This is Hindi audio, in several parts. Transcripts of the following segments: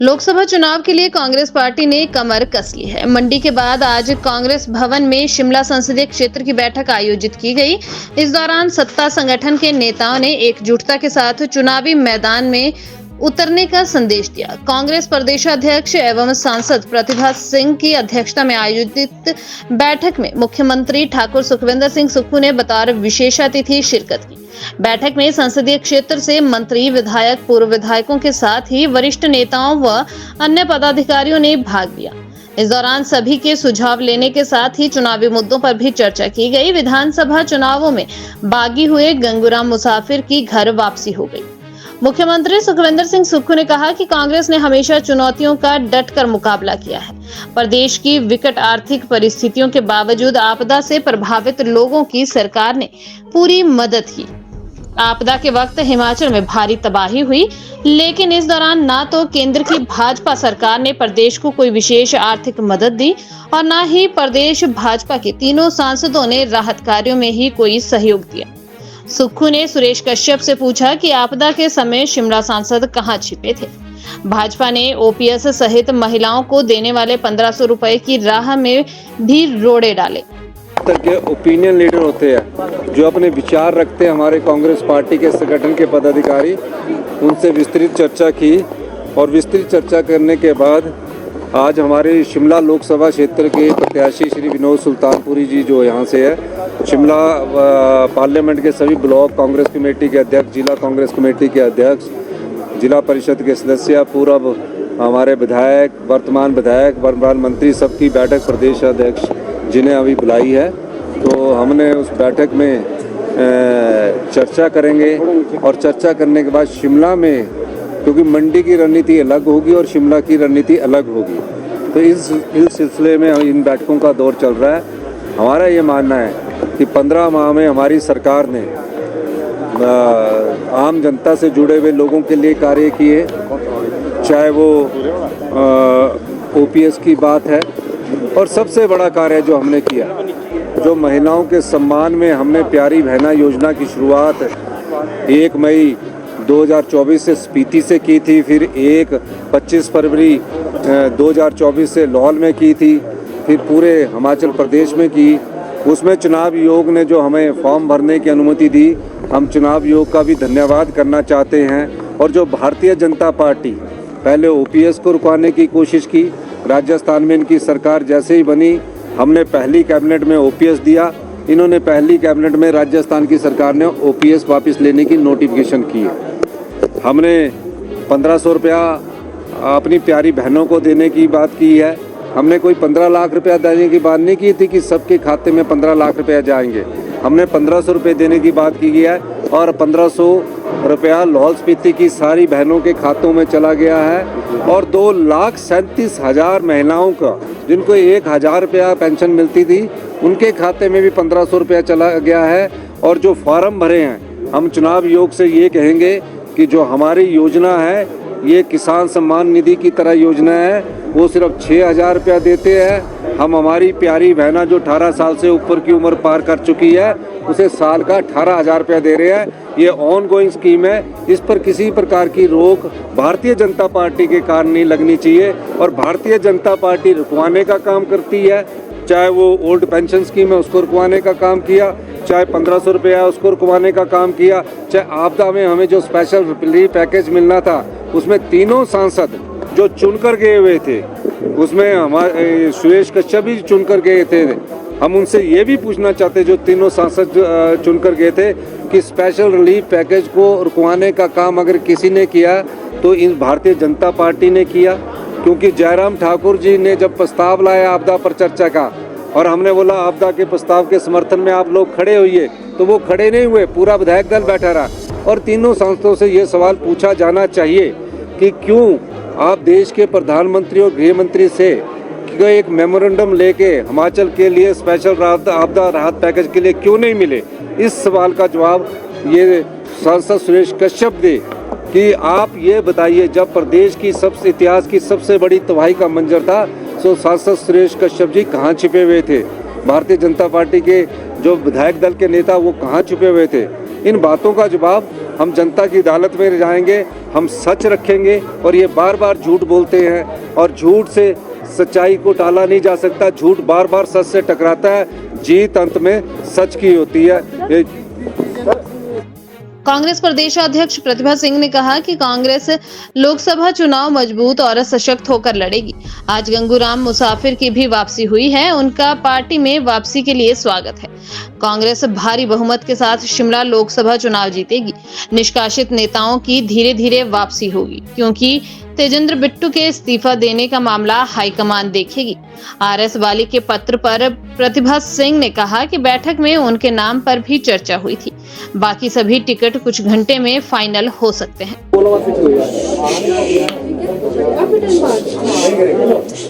लोकसभा चुनाव के लिए कांग्रेस पार्टी ने कमर कस ली है। मंडी के बाद आज कांग्रेस भवन में शिमला संसदीय क्षेत्र की बैठक आयोजित की गई। इस दौरान सत्ता संगठन के नेताओं ने एकजुटता के साथ चुनावी मैदान में उतरने का संदेश दिया। कांग्रेस प्रदेशाध्यक्ष एवं सांसद प्रतिभा सिंह की अध्यक्षता में आयोजित बैठक में मुख्यमंत्री ठाकुर सुखविंदर सिंह सुक्खू ने बतौर विशेष अतिथि शिरकत की। बैठक में संसदीय क्षेत्र से मंत्री, विधायक, पूर्व विधायकों के साथ ही वरिष्ठ नेताओं व अन्य पदाधिकारियों ने भाग लिया। इस दौरान सभी के सुझाव लेने के साथ ही चुनावी मुद्दों पर भी चर्चा की गई। विधानसभा चुनावों में बागी हुए गंगूराम मुसाफिर की घर वापसी हो गई। मुख्यमंत्री सुखविंदर सिंह सुक्खू ने कहा कि कांग्रेस ने हमेशा चुनौतियों का डटकर मुकाबला किया है। प्रदेश की विकट आर्थिक परिस्थितियों के बावजूद आपदा से प्रभावित लोगों की सरकार ने पूरी मदद की। आपदा के वक्त हिमाचल में भारी तबाही हुई, लेकिन इस दौरान ना तो केंद्र की भाजपा सरकार ने प्रदेश को कोई विशेष आर्थिक मदद दी और ना ही प्रदेश भाजपा के तीनों सांसदों ने राहत कार्यों में ही कोई सहयोग दिया। सुक्खू ने सुरेश कश्यप से पूछा कि आपदा के समय शिमला सांसद कहां छिपे थे। भाजपा ने ओपीएस सहित महिलाओं को देने वाले 1500 रुपए की राह में भी रोड़े डाले। तरह के ओपिनियन लीडर होते हैं जो अपने विचार रखते हैं। हमारे कांग्रेस पार्टी के संगठन के पदाधिकारी उनसे विस्तृत चर्चा की और विस्तृत चर्चा करने के बाद आज हमारे शिमला लोकसभा क्षेत्र के प्रत्याशी श्री विनोद सुल्तानपुरी जी जो यहाँ से है, शिमला पार्लियामेंट के सभी ब्लॉक कांग्रेस कमेटी के अध्यक्ष, जिला कांग्रेस कमेटी के अध्यक्ष, जिला परिषद के सदस्य, पूर्व हमारे विधायक, वर्तमान विधायक, वर्तमान मंत्री, सबकी बैठक प्रदेश अध्यक्ष जिन्हें अभी बुलाई है। तो हमने उस बैठक में चर्चा करेंगे और चर्चा करने के बाद शिमला में, क्योंकि मंडी की रणनीति अलग होगी और शिमला की रणनीति अलग होगी, तो इस सिलसिले में इन बैठकों का दौर चल रहा है। हमारा ये मानना है कि 15 माह में हमारी सरकार ने आम जनता से जुड़े हुए लोगों के लिए कार्य किए, चाहे वो ओपीएस की बात है, और सबसे बड़ा कार्य जो हमने किया, जो महिलाओं के सम्मान में हमने प्यारी बहना योजना की शुरुआत 1 मई 2024 से स्पीति से की थी, फिर 25 फरवरी 2024 से लाहौल में की थी, फिर पूरे हिमाचल प्रदेश में की। उसमें चुनाव आयोग ने जो हमें फॉर्म भरने की अनुमति दी, हम चुनाव आयोग का भी धन्यवाद करना चाहते हैं। और जो भारतीय जनता पार्टी पहले ओपीएस को रुकवाने की कोशिश की, राजस्थान में इनकी सरकार जैसे ही बनी, हमने पहली कैबिनेट में ओपीएस दिया, इन्होंने पहली कैबिनेट में राजस्थान की सरकार ने ओपीएस वापस लेने की नोटिफिकेशन की। हमने 1500 रुपया अपनी प्यारी बहनों को देने की बात की है। हमने कोई 15 लाख रुपया देने की बात नहीं की थी कि सबके खाते में 15 लाख रुपया जाएंगे। हमने 1500 रुपये देने की बात की है और 1500 रुपया लाहौल स्पीति की सारी बहनों के खातों में चला गया है। और 2,37,000 महिलाओं का, जिनको 1000 रुपया पेंशन मिलती थी, उनके खाते में भी 1500 रुपया चला गया है। और जो फॉर्म भरे हैं, हम चुनाव आयोग से ये कहेंगे कि जो हमारी योजना है, ये किसान सम्मान निधि की तरह योजना है, वो सिर्फ 6000 रुपया देते हैं। हम हमारी प्यारी बहना जो 18 साल से ऊपर की उम्र पार कर चुकी है, उसे साल का 18,000 रुपया दे रहे हैं। ये ऑन गोइंग स्कीम है, इस पर किसी प्रकार की रोक भारतीय जनता पार्टी के कारण नहीं लगनी चाहिए। और भारतीय जनता पार्टी रुकवाने का काम करती है, चाहे वो ओल्ड पेंशन स्कीम है उसको रुकवाने का काम किया, चाहे 1500 रुपया है उसको रुकवाने का काम किया, चाहे आपदा में हमें जो स्पेशल रिलीफ पैकेज मिलना था, उसमें तीनों सांसद जो चुनकर गए हुए थे, उसमें हमारे सुरेश कश्यप भी चुनकर गए थे। हम उनसे ये भी पूछना चाहते, जो तीनों सांसद चुनकर गए थे, कि स्पेशल रिलीफ पैकेज को रुकवाने का काम अगर किसी ने किया तो इन भारतीय जनता पार्टी ने किया। क्योंकि जयराम ठाकुर जी ने जब प्रस्ताव लाया आपदा पर चर्चा का, और हमने बोला आपदा के प्रस्ताव के समर्थन में आप लोग खड़े होइए, तो वो खड़े नहीं हुए, पूरा विधायक दल बैठा रहा। और तीनों सांसदों से ये सवाल पूछा जाना चाहिए कि क्यों आप देश के प्रधानमंत्री और गृह मंत्री से एक मेमोरेंडम लेके हिमाचल के लिए स्पेशल आपदा राहत पैकेज के लिए क्यों नहीं मिले। इस सवाल का जवाब ये सांसद सुरेश कश्यप दे कि आप ये बताइए, जब प्रदेश की सबसे इतिहास की सबसे बड़ी तबाही का मंजर था, तो सांसद सुरेश कश्यप जी कहाँ छिपे हुए थे? भारतीय जनता पार्टी के जो विधायक दल के नेता वो कहाँ छुपे हुए थे? इन बातों का जवाब हम जनता की अदालत में जाएंगे, हम सच रखेंगे। और ये बार बार झूठ बोलते हैं और झूठ से सच्चाई को टाला नहीं जा सकता। झूठ बार बार सच से टकराता है, जीत अंत में सच की होती है। कांग्रेस प्रदेश अध्यक्ष प्रतिभा सिंह ने कहा कि कांग्रेस लोकसभा चुनाव मजबूत और सशक्त होकर लड़ेगी। आज गंगूराम मुसाफिर की भी वापसी हुई है, उनका पार्टी में वापसी के लिए स्वागत है। कांग्रेस भारी बहुमत के साथ शिमला लोकसभा चुनाव जीतेगी। निष्कासित नेताओं की धीरे धीरे वापसी होगी, क्योंकि तेजेंद्र बिट्टू के इस्तीफा देने का मामला हाईकमान देखेगी। आरएस वाली के पत्र पर प्रतिभा सिंह ने कहा कि बैठक में उनके नाम पर भी चर्चा हुई थी। बाकी सभी टिकट कुछ घंटे में फाइनल हो सकते हैं।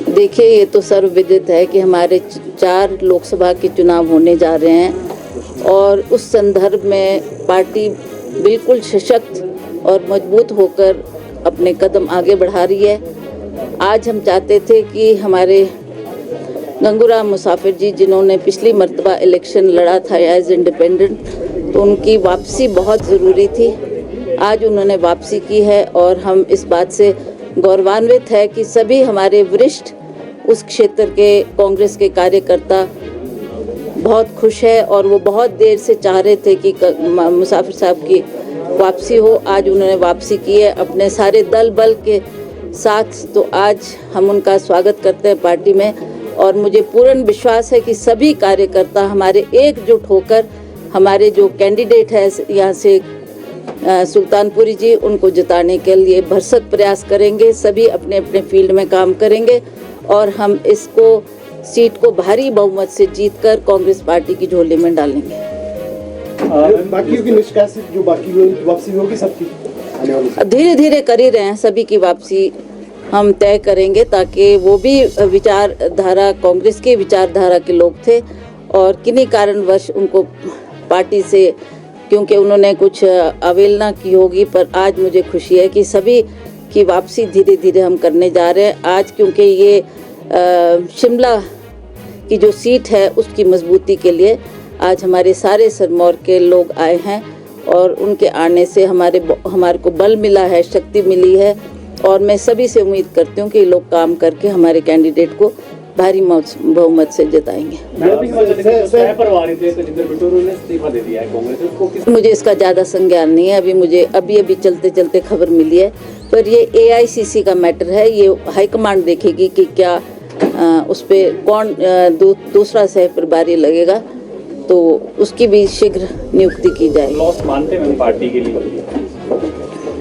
देखिए, ये तो सर्वविदित है कि हमारे 4 लोकसभा के चुनाव होने जा रहे हैं और उस संदर्भ में पार्टी बिल्कुल सशक्त और मजबूत होकर अपने कदम आगे बढ़ा रही है। आज हम चाहते थे कि हमारे गंगूराम मुसाफिर जी, जिन्होंने पिछली मर्तबा इलेक्शन लड़ा था एज इंडिपेंडेंट, तो उनकी वापसी बहुत ज़रूरी थी। आज उन्होंने वापसी की है और हम इस बात से गौरवान्वित है कि सभी हमारे वरिष्ठ उस क्षेत्र के कांग्रेस के कार्यकर्ता बहुत खुश है और वो बहुत देर से चाह रहे थे कि मुसाफिर साहब की वापसी हो। आज उन्होंने वापसी की है अपने सारे दल बल के साथ, तो आज हम उनका स्वागत करते हैं पार्टी में। और मुझे पूर्ण विश्वास है कि सभी कार्यकर्ता हमारे एकजुट होकर हमारे जो कैंडिडेट है यहाँ से सुल्तानपुरी जी, उनको जिताने के लिए भरसक प्रयास करेंगे। सभी अपने अपने फील्ड में काम करेंगे और हम इसको सीट को भारी बहुमत से जीतकर कांग्रेस पार्टी की झोली में डालेंगे। बाकी की निष्कासित जो बाकी वापसी होगी सबकी धीरे धीरे कर ही रहे हैं, सभी की वापसी हम तय करेंगे, ताकि वो भी विचारधारा कांग्रेस के विचारधारा के लोग थे और किन्हीं कारणवश उनको पार्टी से, क्योंकि उन्होंने कुछ अवहेलना की होगी, पर आज मुझे खुशी है कि सभी की वापसी धीरे धीरे हम करने जा रहे हैं। आज क्योंकि ये शिमला की जो सीट है उसकी मजबूती के लिए आज हमारे सारे सिरमौर के लोग आए हैं और उनके आने से हमारे को बल मिला है, शक्ति मिली है और मैं सभी से उम्मीद करती हूँ कि लोग काम करके हमारे कैंडिडेट को भारी बहुमत से जिताएंगे। मुझे इसका ज़्यादा संज्ञान नहीं है, अभी चलते चलते खबर मिली है, पर ये AICC का मैटर है। ये हाईकमांड देखेगी कि क्या उस पर कौन दूसरा सह प्रभारी लगेगा, तो उसकी भी शीघ्र नियुक्ति की जाएगी। लॉस मानते हैं पार्टी के लिए,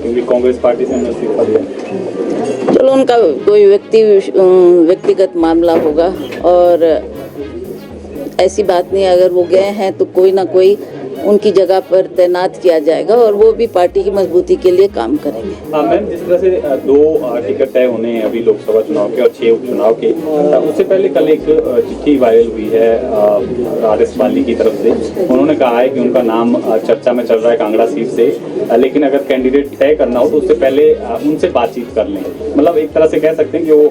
क्योंकि कांग्रेस पार्टी से हमने इस्तीफा दिया। चलो, उनका कोई व्यक्तिगत मामला होगा और ऐसी बात नहीं, अगर वो गए हैं तो कोई ना कोई उनकी जगह पर तैनात किया जाएगा और वो भी पार्टी की मजबूती के लिए काम करेंगे। मैम, जिस तरह से 2 टिकट तय होने हैं अभी लोकसभा चुनाव के और 6 उपचुनाव के, उससे पहले कल एक चिट्ठी वायरल हुई है आरएस वाली की तरफ से। उन्होंने कहा है कि उनका नाम चर्चा में चल रहा है कांगड़ा सीट से, लेकिन अगर कैंडिडेट तय करना हो तो उससे पहले उनसे बातचीत कर लें। मतलब एक तरह से कह सकते हैं कि वो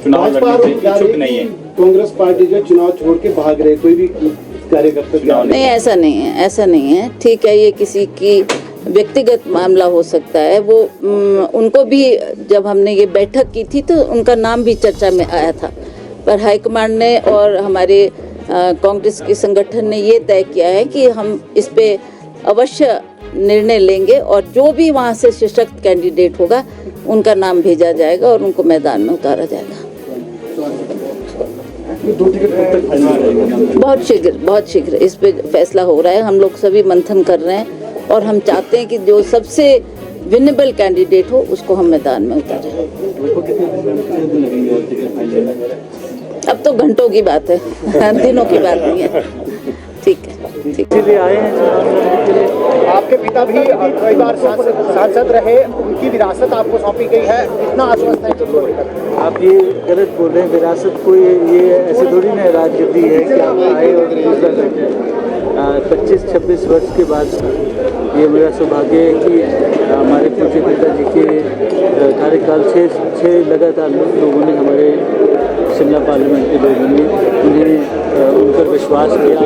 चुनाव लड़ने से इच्छुक नहीं है। कांग्रेस पार्टी जो चुनाव छोड़ के भाग रहे, कोई भी कार्यकर्ता नहीं, ऐसा नहीं है। ठीक है, ये किसी की व्यक्तिगत मामला हो सकता है। वो उनको भी जब हमने ये बैठक की थी तो उनका नाम भी चर्चा में आया था, पर हाईकमांड ने और हमारे कांग्रेस के संगठन ने ये तय किया है कि हम इस पे अवश्य निर्णय लेंगे और जो भी वहाँ से सशक्त कैंडिडेट होगा उनका नाम भेजा जाएगा और उनको मैदान में उतारा जाएगा। बहुत शीघ्र इस पे फैसला हो रहा है। हम लोग सभी मंथन कर रहे हैं और हम चाहते हैं कि जो सबसे विनेबल कैंडिडेट हो उसको हम मैदान में उतारें। अब तो घंटों की बात है, दिनों की बात नहीं है। ठीक है, ठीक है। आए हैं आपके पिता भी कई बार सांसद रहे, उनकी विरासत आपको सौंपी गई है, कितना आश्वस्त है? आप ये गलत बोल रहे हैं। विरासत कोई ये ऐसे थोड़ी ना राजगद्दी है कि आप आए और दूसरा करते हैं। 25-26 वर्ष के बाद ये मेरा सौभाग्य है कि हमारे पूज्य पिताजी के कार्यकाल से 6 लगातार लोगों ने, हमारे शिमला पार्लियामेंट के लोगों ने उन्हें उन पर विश्वास किया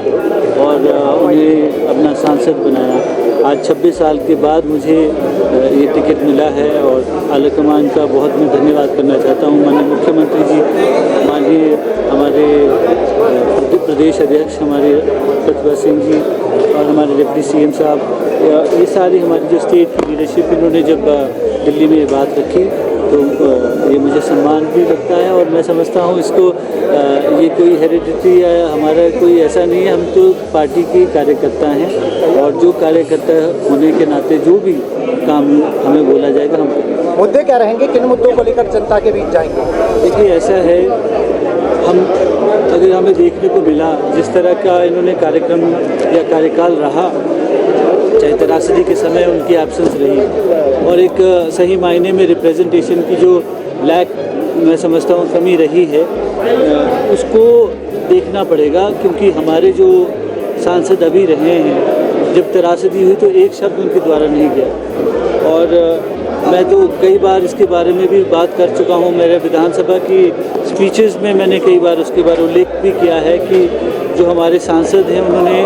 और उन्हें अपना सांसद बनाया। आज 26 साल के बाद मुझे ये टिकट मिला है और आलाकमान का बहुत मैं धन्यवाद करना चाहता हूँ। माननीय मुख्यमंत्री जी, माननीय हमारे प्रदेश अध्यक्ष हमारे प्रतिभा सिंह जी और हमारे डिप्टी सीएम साहब, ये सारी हमारी जो स्टेट की लीडरशिप, इन्होंने जब दिल्ली में ये बात रखी तो ये मुझे सम्मान भी लगता है। और मैं समझता हूँ इसको ये कोई हेरिडिटी या हमारा कोई ऐसा नहीं है, हम तो पार्टी के कार्यकर्ता हैं और जो कार्यकर्ता होने के नाते जो भी काम हमें बोला जाएगा हम करेंगे। मुद्दे क्या रहेंगे, किन मुद्दों को लेकर जनता के बीच जाएंगे? देखिए ऐसा है, हम अगर हमें देखने को मिला जिस तरह का इन्होंने कार्यक्रम या कार्यकाल रहा, चाहे त्रासदी के समय उनकी एब्सेंस रही और एक सही मायने में रिप्रेजेंटेशन की जो लैक मैं समझता हूँ कमी रही है, उसको देखना पड़ेगा। क्योंकि हमारे जो सांसद अभी रहे हैं, जब त्रासदी हुई तो एक शब्द उनके द्वारा नहीं गया। और मैं तो कई बार इसके बारे में भी बात कर चुका हूँ, मेरे विधानसभा की स्पीचेस में मैंने कई बार उसके बारे में उल्लेख भी किया है कि जो हमारे सांसद हैं उन्होंने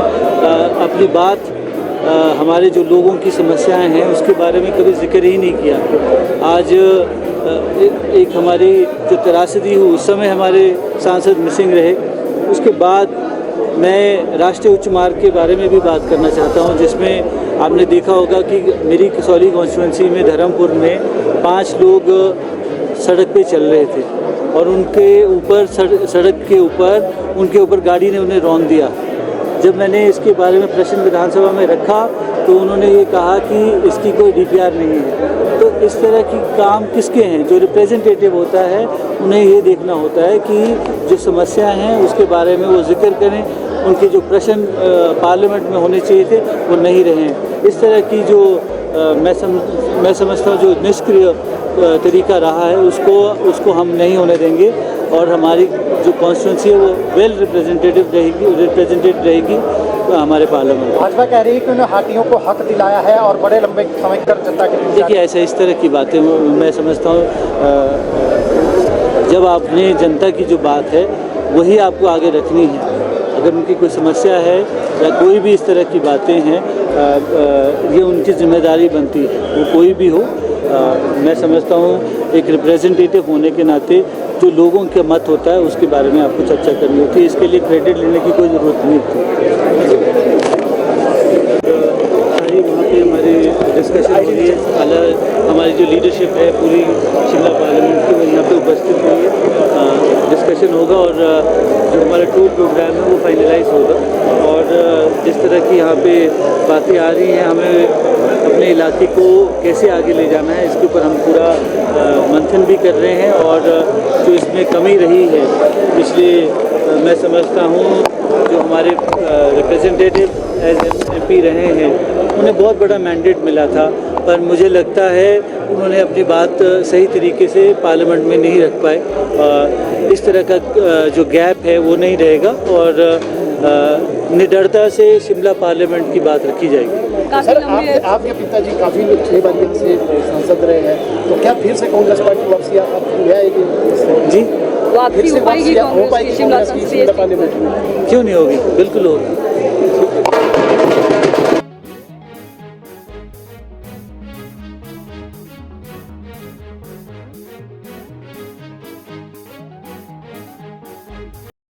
अपनी बात हमारे जो लोगों की समस्याएं हैं उसके बारे में कभी जिक्र ही नहीं किया। आज एक हमारी जो त्रासदी हुई उस समय हमारे सांसद मिसिंग रहे। उसके बाद मैं राष्ट्रीय उच्च मार्ग के बारे में भी बात करना चाहता हूं, जिसमें आपने देखा होगा कि मेरी कसौली कॉन्स्टिट्यूंसी में धर्मपुर में 5 लोग सड़क पे चल रहे थे और उनके ऊपर सड़क के ऊपर उनके ऊपर गाड़ी ने उन्हें रौंद दिया। जब मैंने इसके बारे में प्रश्न विधानसभा में रखा तो उन्होंने ये कहा कि इसकी कोई डीपीआर नहीं है। तो इस तरह की काम किसके हैं? जो रिप्रेजेंटेटिव होता है उन्हें ये देखना होता है कि जो समस्याएं हैं उसके बारे में वो जिक्र करें। उनके जो प्रश्न पार्लियामेंट में होने चाहिए थे वो नहीं रहे हैं। इस तरह की जो मैं समझता हूँ जो निष्क्रिय तरीका रहा है उसको हम नहीं होने देंगे और हमारी जो कॉन्स्टिट्यूंसी है वो वेल रिप्रेजेंटेड रहेगी हमारे पार्लियामेंट। भाजपा कह रही है कि उन्होंने हाथियों को हक दिलाया है और बड़े लंबे समय तक जनता के बीच। देखिए ऐसा इस तरह की बातें मैं समझता हूँ, जब आपने जनता की जो बात है वही आपको आगे रखनी है। अगर उनकी कोई समस्या है या कोई भी इस तरह की बातें हैं, ये उनकी जिम्मेदारी बनती है, वो कोई भी हो। मैं समझता हूँ एक रिप्रेजेंटेटिव होने के नाते जो लोगों का मत होता है उसके बारे में आपको चर्चा करनी होती है। इसके लिए क्रेडिट लेने की कोई ज़रूरत नहीं होती। वहाँ पे हमारी डिस्कशन हो रही है, हमारी जो लीडरशिप है पूरी शिमला पार्लियामेंट की वो यहाँ पे उपस्थित हुई है। डिस्कशन होगा और जो हमारा टूर प्रोग्राम है वो फाइनलाइज होगा। और जिस तरह की यहाँ पे बातें आ रही हैं, हमें अपने इलाके को कैसे आगे ले जाना है इसके ऊपर हम पूरा मंथन भी कर रहे हैं। और जो इसमें कमी रही है पिछले, मैं समझता हूँ जो हमारे रिप्रेजेंटेटिव एज MP रहे हैं उन्हें बहुत बड़ा मैंडेट मिला था, पर मुझे लगता है उन्होंने अपनी बात सही तरीके से पार्लियामेंट में नहीं रख पाए। इस तरह का जो गैप है वो नहीं रहेगा और निडरता से शिमला पार्लियामेंट की बात रखी जाएगी। सर आपके पिताजी काफ़ी 6 बार यहाँ से सांसद रहे हैं, तो क्या फिर से कांग्रेस पार्टी वापसी है जी? वापसी हो पाएगी कांग्रेस की शिमला पार्लियामेंट में? क्यों नहीं होगी, बिल्कुल होगी।